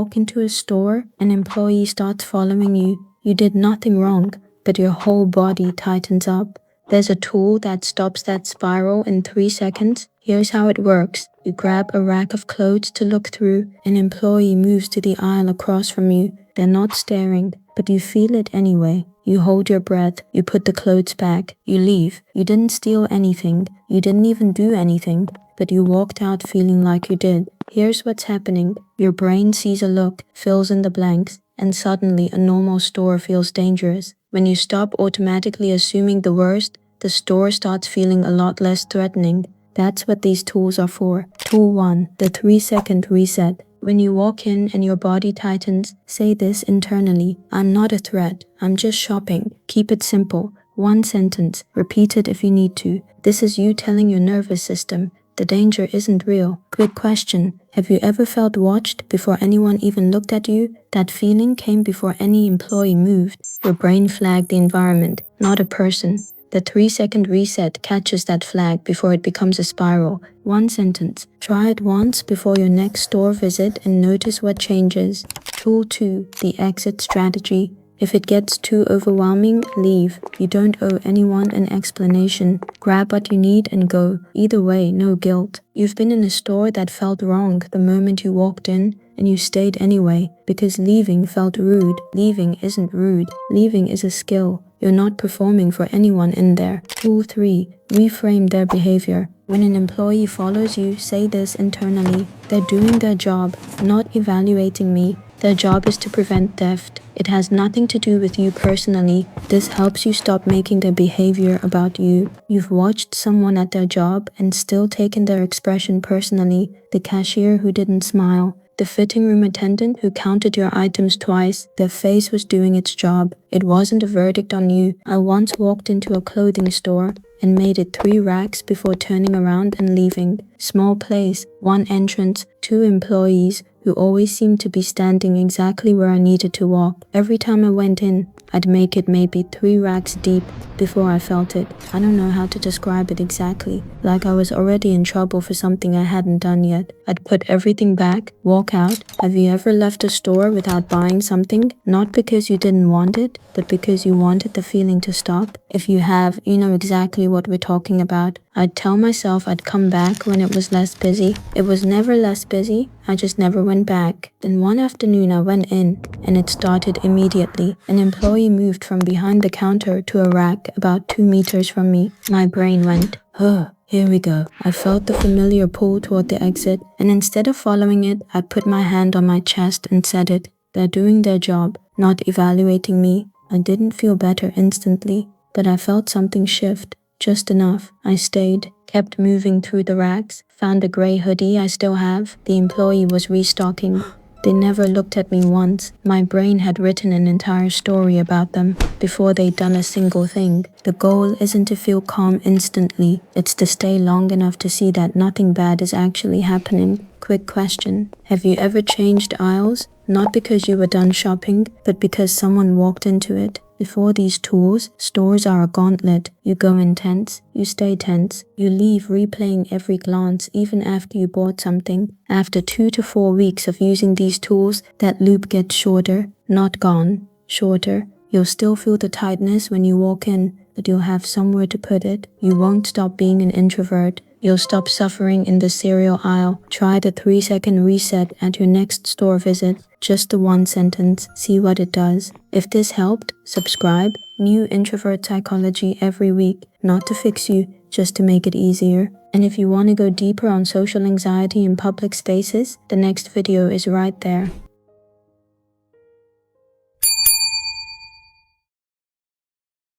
walk into a store, an employee starts following you. You did nothing wrong, but your whole body tightens up. There's a tool that stops that spiral in 3 seconds. Here's how it works. You grab a rack of clothes to look through. An employee moves to the aisle across from you. They're not staring, but you feel it anyway. You hold your breath. You put the clothes back. You leave. You didn't steal anything. You didn't even do anything, but you walked out feeling like you did. Here's what's happening. Your brain sees a look, fills in the blanks, and suddenly a normal store feels dangerous. When you stop automatically assuming the worst, the store starts feeling a lot less threatening. That's what these tools are for. Tool 1, the 3-second reset. When you walk in and your body tightens, say this internally. I'm not a threat. I'm just shopping. Keep it simple. 1 sentence. Repeat it if you need to. This is you telling your nervous system, the danger isn't real. Quick question. Have you ever felt watched before anyone even looked at you? That feeling came before any employee moved. Your brain flagged the environment, not a person. The 3-second reset catches that flag before it becomes a spiral. 1 sentence. Try it once before your next store visit and notice what changes. Tool 2, the exit strategy. If it gets too overwhelming, leave. You don't owe anyone an explanation. Grab what you need and go. Either way, no guilt. You've been in a store that felt wrong the moment you walked in, and you stayed anyway, because leaving felt rude. Leaving isn't rude. Leaving is a skill. You're not performing for anyone in there. Tool 3, reframe their behavior. When an employee follows you, say this internally. They're doing their job, not evaluating me. Their job is to prevent theft. It has nothing to do with you personally. This helps you stop making their behavior about you. You've watched someone at their job and still taken their expression personally. The cashier who didn't smile. The fitting room attendant who counted your items twice. Their face was doing its job. It wasn't a verdict on you. I once walked into a clothing store and made it 3 racks before turning around and leaving. Small place, 1 entrance, 2 employees who always seemed to be standing exactly where I needed to walk. Every time I went in, I'd make it maybe 3 racks deep before I felt it. I don't know how to describe it exactly. Like I was already in trouble for something I hadn't done yet. I'd put everything back, walk out. Have you ever left a store without buying something? Not because you didn't want it, but because you wanted the feeling to stop? If you have, you know exactly what we're talking about. I'd tell myself I'd come back when it was less busy. It was never less busy. I just never went back. Then one afternoon I went in, and it started immediately. An employee moved from behind the counter to a rack about 2 meters from me. My brain went, huh. Here we go. I felt the familiar pull toward the exit, and instead of following it, I put my hand on my chest and said it. They're doing their job, not evaluating me. I didn't feel better instantly, but I felt something shift. Just enough. I stayed, kept moving through the racks, found a gray hoodie I still have. The employee was restocking. They never looked at me once. My brain had written an entire story about them before they'd done a single thing. The goal isn't to feel calm instantly. It's to stay long enough to see that nothing bad is actually happening. Quick question. Have you ever changed aisles? Not because you were done shopping, but because someone walked into it. Before these tools, stores are a gauntlet. You go in tense, you stay tense, you leave replaying every glance even after you bought something. After 2 to 4 weeks of using these tools, that loop gets shorter, not gone, shorter. You'll still feel the tightness when you walk in, but you'll have somewhere to put it. You won't stop being an introvert. You'll stop suffering in the cereal aisle. Try the 3-second reset at your next store visit. Just the 1 sentence. See what it does. If this helped, subscribe. New introvert psychology every week. Not to fix you, just to make it easier. And if you want to go deeper on social anxiety in public spaces, the next video is right there.